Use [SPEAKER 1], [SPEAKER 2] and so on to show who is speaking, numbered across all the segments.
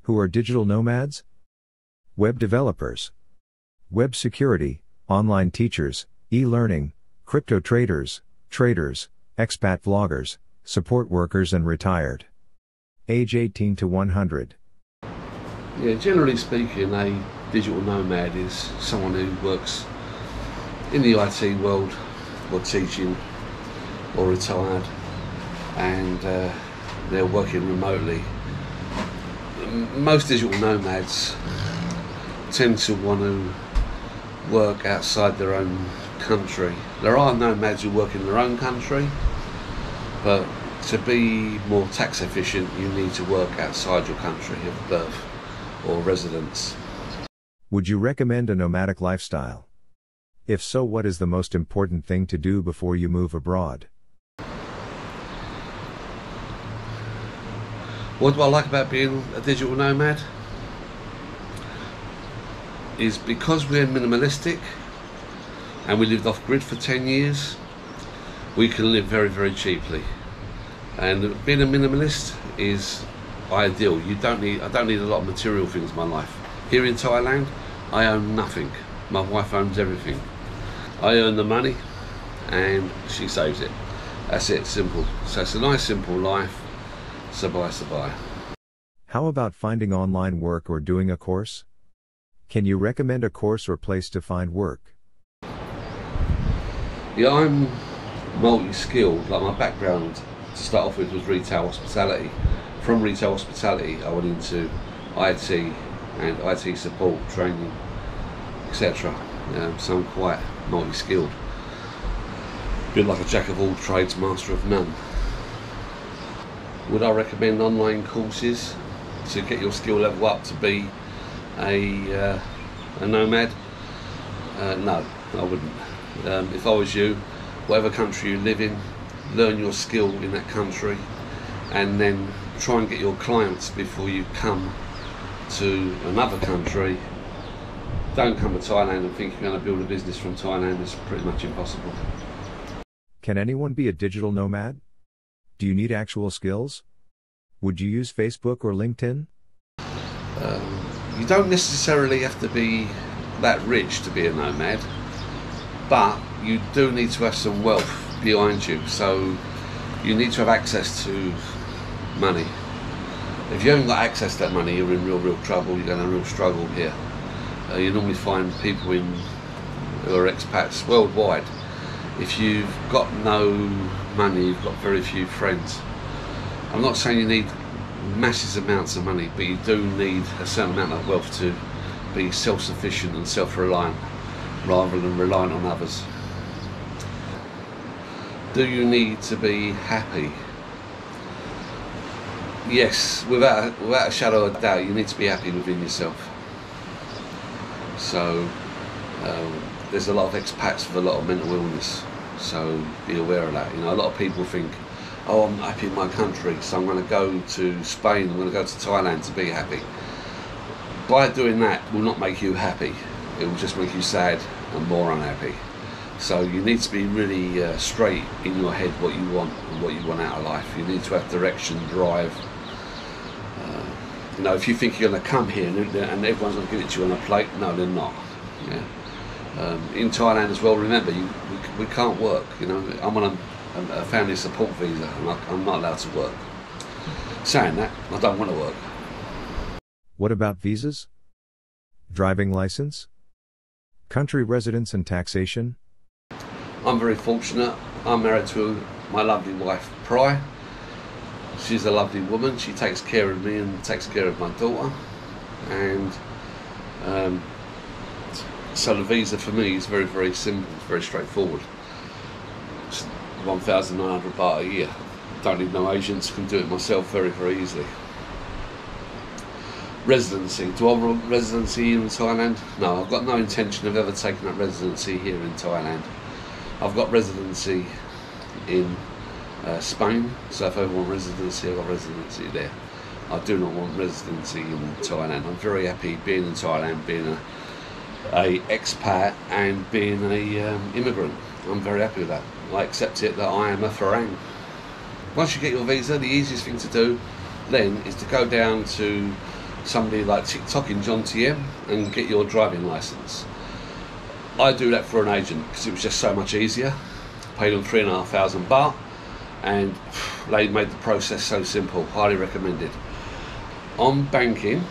[SPEAKER 1] Who are digital nomads? Web developers, web security, online teachers, e-learning, crypto traders, expat vloggers, support workers and retired. Age 18 to 100.
[SPEAKER 2] Yeah, generally speaking, a digital nomad is someone who works in the IT world, or teaching, or retired, and they're working remotely. Most digital nomads tend to want to work outside their own country. There are nomads who work in their own country, but to be more tax efficient, you need to work outside your country of birth or residence.
[SPEAKER 1] Would you recommend a nomadic lifestyle? If so, what is the most important thing to do before you move abroad?
[SPEAKER 2] What do I like about being a digital nomad? Is because we're minimalistic and we lived off grid for 10 years, we can live very, very cheaply. And being a minimalist is ideal. I don't need a lot of material things in my life. Here in Thailand, I own nothing. My wife owns everything. I earn the money and she saves it. That's it, simple. So it's a nice simple life. Sabai.
[SPEAKER 1] How about finding online work or doing a course? Can you recommend a course or place to find work?
[SPEAKER 2] Yeah, I'm multi-skilled. Like, my background to start off with was retail hospitality. From retail hospitality I went into IT and IT support, training, etc. So I'm quite multi-skilled. Bit like a jack of all trades, master of none. Would I recommend online courses to get your skill level up to be a nomad? No, I wouldn't. If I was you, whatever country you live in, learn your skill in that country and then try and get your clients before you come to another country. Don't come to Thailand and think you're going to build a business from Thailand. It's pretty much impossible.
[SPEAKER 1] Can anyone be a digital nomad? Do you need actual skills? Would you use Facebook or LinkedIn?
[SPEAKER 2] You don't necessarily have to be that rich to be a nomad, but you do need to have some wealth behind you. So you need to have access to money. If you haven't got access to that money, you're in real trouble. You're going to have real struggle here. You normally find people who are expats worldwide. If you've got no money, you've got very few friends. I'm not saying you need massive amounts of money, but you do need a certain amount of wealth to be self-sufficient and self-reliant rather than reliant on others. Do you need to be happy? Yes, without a shadow of doubt, you need to be happy within yourself. So there's a lot of expats with a lot of mental illness, so be aware of that. You know, a lot of people think, oh, I'm happy in my country, so I'm going to go to Spain, I'm going to go to Thailand to be happy. By doing that will not make you happy, it will just make you sad and more unhappy. So you need to be really straight in your head what you want and what you want out of life. You need to have direction, drive. You know, if you think you're going to come here and everyone's going to give it to you on a plate, no, they're not. Yeah. In Thailand as well, remember, we can't work. You know, I'm on a family support visa and I'm not allowed to work. Saying that, I don't want to work.
[SPEAKER 1] What about visas? Driving license? Country residence and taxation?
[SPEAKER 2] I'm very fortunate. I'm married to my lovely wife, Pry. She's a lovely woman. She takes care of me and takes care of my daughter. And so the visa for me is very, very simple. It's very straightforward. It's 1,900 baht a year. Don't need no agents. Can do it myself very, very easily. Residency. Do I want residency in Thailand? No, I've got no intention of ever taking up residency here in Thailand. I've got residency in Spain, so if I want residency, I've got residency there. I do not want residency in Thailand. I'm very happy being in Thailand, being a expat and being a immigrant. I'm very happy with that. I accept it that I am a Farang. Once you get your visa, the easiest thing to do then is to go down to somebody like TikToking John TM and get your driving licence. I do that for an agent because it was just so much easier. Paid them 3,500 baht and they made the process so simple. Highly recommended. On banking,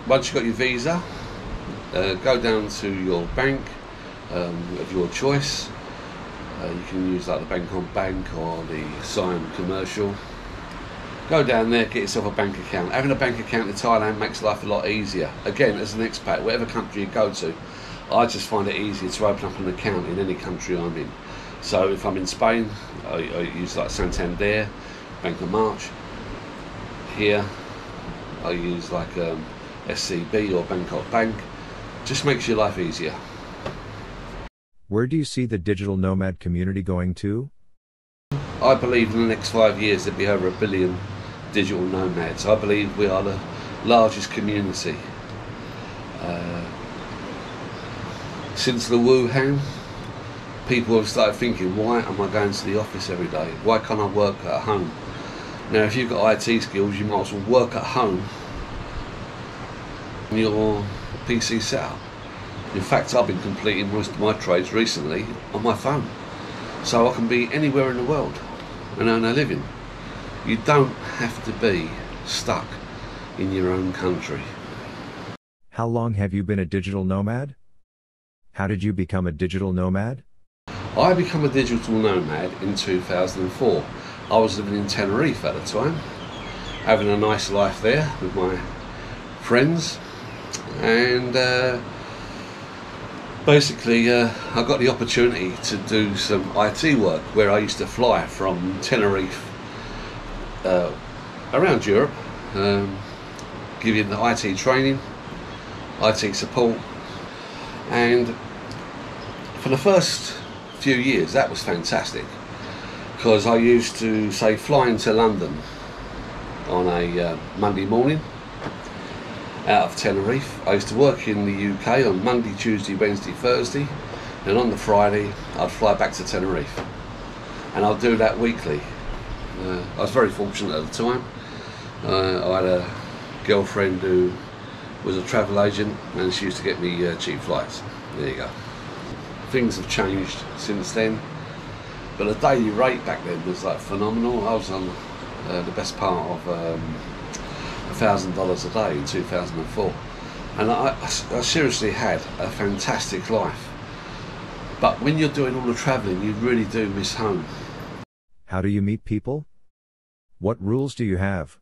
[SPEAKER 2] once you've got your visa, go down to your bank of your choice. You can use like the Bank on Bank or the Siam Commercial. Go down there, get yourself a bank account. Having a bank account in Thailand makes life a lot easier. Again, as an expat, whatever country you go to, I just find it easier to open up an account in any country I'm in. So if I'm in Spain, I use like Santander, Bank of March. Here, I use like SCB or Bangkok Bank. Just makes your life easier.
[SPEAKER 1] Where do you see the digital nomad community going to?
[SPEAKER 2] I believe in the next 5 years there'll be over 1 billion digital nomads. I believe we are the largest community. Since the Wuhan, people have started thinking, why am I going to the office every day? Why can't I work at home? Now if you've got IT skills, you might as well work at home on your PC setup. In fact, I've been completing most of my trades recently on my phone. So I can be anywhere in the world and earn a living. You don't have to be stuck in your own country.
[SPEAKER 1] How long have you been a digital nomad? How did you become a digital nomad?
[SPEAKER 2] I became a digital nomad in 2004. I was living in Tenerife at the time, having a nice life there with my friends, and basically I got the opportunity to do some IT work where I used to fly from Tenerife around Europe, giving the IT training, IT support, and for the first few years that was fantastic because I used to say fly into London on a Monday morning out of Tenerife. I used to work in the UK on Monday, Tuesday, Wednesday, Thursday, and on the Friday I'd fly back to Tenerife, and I'd do that weekly. I was very fortunate at the time. I had a girlfriend who was a travel agent and she used to get me cheap flights. There you go. Things have changed since then, but the daily rate back then was like phenomenal. I was on the best part of $1,000 a day in 2004, and I seriously had a fantastic life. But when you're doing all the travelling, you really do miss home.
[SPEAKER 1] How do you meet people? What rules do you have?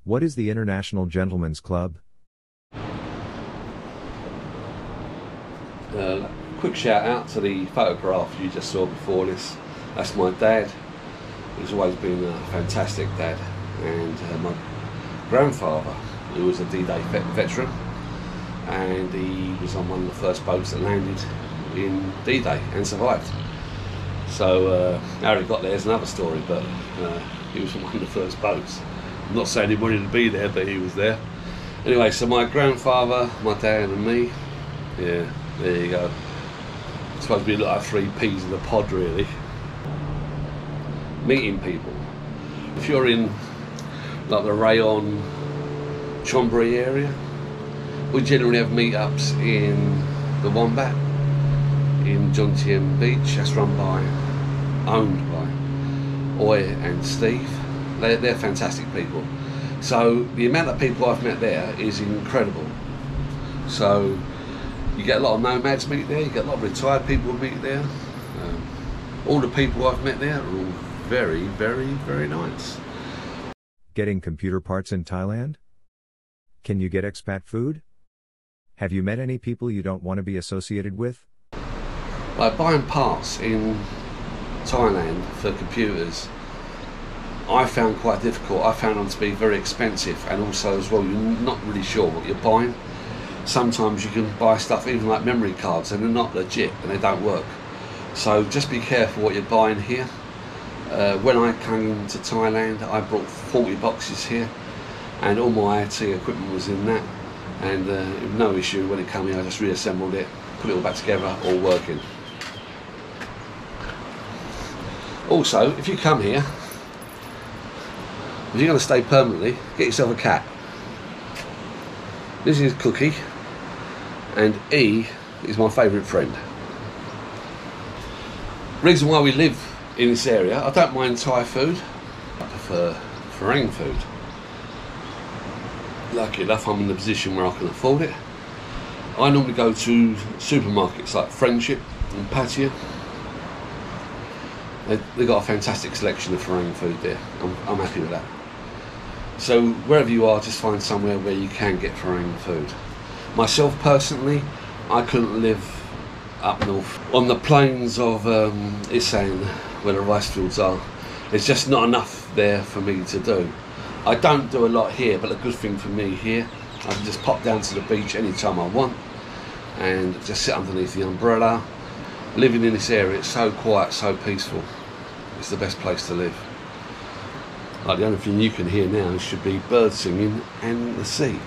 [SPEAKER 1] What is the International Gentlemen's Club?
[SPEAKER 2] Quick shout out to the photograph you just saw before this. That's my dad. He's always been a fantastic dad, and my grandfather, who was a D-Day veteran, and he was on one of the first boats that landed in D-Day and survived. So how he got there is another story, but he was on one of the first boats. I'm not saying he wanted to be there, but he was there. Anyway, so my grandfather, my dad and me, yeah, there you go. It's supposed to be like 3 peas in a pod, really. Meeting people. If you're in like the Rayon, Chonburi area, we generally have meetups in the Wombat, in Jomtien Beach. That's owned by Oi and Steve. They're fantastic people. So the amount of people I've met there is incredible. So you get a lot of nomads meet there, you get a lot of retired people meet there. All the people I've met there are all very, very, very nice.
[SPEAKER 1] Getting computer parts in Thailand? Can you get expat food? Have you met any people you don't want to be associated with?
[SPEAKER 2] Like buying parts in Thailand for computers, I found quite difficult. I found them to be very expensive, and also as well, you're not really sure what you're buying. Sometimes you can buy stuff, even like memory cards, and they're not legit and they don't work. So just be careful what you're buying here. When I came to Thailand, I brought 40 boxes here, and all my IT equipment was in that, and no issue when it came in. I just reassembled it, put it all back together, all working. Also, if you come here, If you're going to stay permanently, get yourself a cat. This is Cookie, and E is my favourite friend. Reason why we live in this area, I don't mind Thai food, I prefer Farang food. Lucky enough, I'm in the position where I can afford it. I normally go to supermarkets like Friendship and Pattaya. They've got a fantastic selection of Farang food there. I'm happy with that. So wherever you are, just find somewhere where you can get Farang food. Myself personally, I couldn't live up north on the plains of Isan, where the rice fields are. There's just not enough there for me to do. I don't do a lot here, but the good thing for me here, I can just pop down to the beach anytime I want and just sit underneath the umbrella. Living in this area, it's so quiet, so peaceful. It's the best place to live. Like the only thing you can hear now should be birds singing and the sea.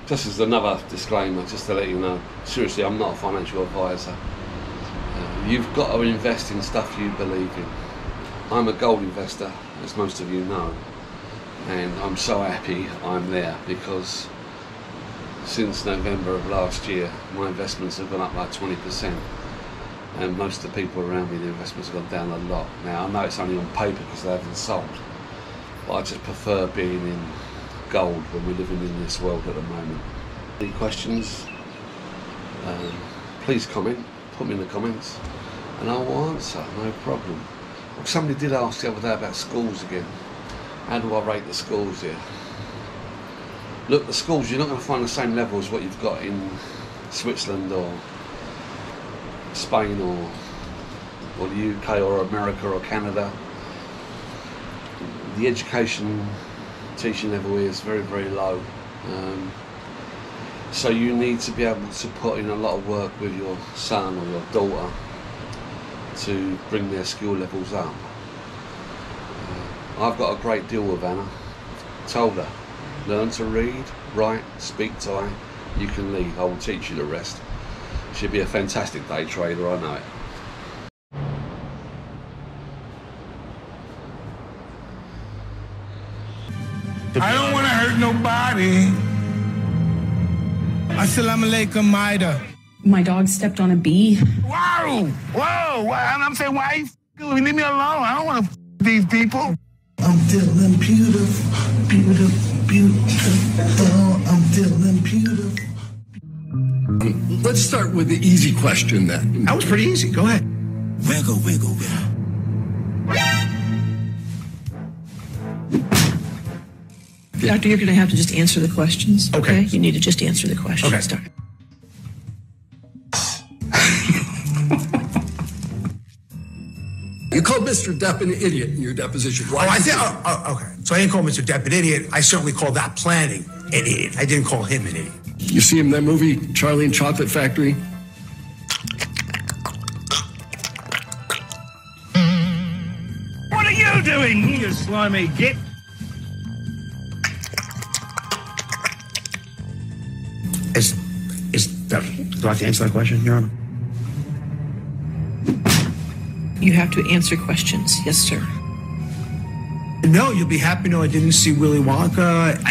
[SPEAKER 2] Just as another disclaimer, just to let you know, seriously, I'm not a financial advisor. You've got to invest in stuff you believe in. I'm a gold investor, as most of you know, and I'm so happy I'm there because since November of last year, my investments have gone up by 20%, and most of the people around me, the investments have gone down a lot. Now, I know it's only on paper because they haven't sold, but I just prefer being in gold when we're living in this world at the moment. Any questions? Please comment, put me in the comments, and I will answer, no problem. Somebody did ask the other day about schools again. How do I rate the schools here? Look, the schools, you're not going to find the same level as what you've got in Switzerland or Spain or the UK or America or Canada. The education teaching level here is very, very low. So you need to be able to put in a lot of work with your son or your daughter to bring their skill levels up. I've got a great deal with Anna. Told her, learn to read, write, speak Thai, you can lead, I will teach you the rest. She'll be a fantastic day trader, I know it.
[SPEAKER 3] I don't want to hurt nobody. Assalamu alaikum, Maida.
[SPEAKER 4] My dog stepped on a bee.
[SPEAKER 3] Whoa, whoa, and I'm saying, why you leave me alone? I don't want to these people. I'm feeling beautiful, beautiful, beautiful. I'm feeling beautiful.
[SPEAKER 5] Let's start with the easy question then.
[SPEAKER 3] That was pretty easy. Go ahead. Wiggle, wiggle, wiggle.
[SPEAKER 4] Doctor, you're going to have to just answer the questions.
[SPEAKER 3] Okay.
[SPEAKER 4] You need to just answer the questions.
[SPEAKER 3] Okay.
[SPEAKER 4] Doctor.
[SPEAKER 5] You called Mr. Depp an idiot in your deposition. Why?
[SPEAKER 3] Okay. So I didn't call Mr. Depp an idiot. I certainly called that planning an idiot. I didn't call him an idiot.
[SPEAKER 5] You see him in that movie, Charlie and Chocolate Factory?
[SPEAKER 3] What are you doing, you slimy git? Do I have to answer that question, Your Honor?
[SPEAKER 4] You have to answer questions. Yes, sir.
[SPEAKER 3] No, you'll be happy to know I didn't see Willy Wonka.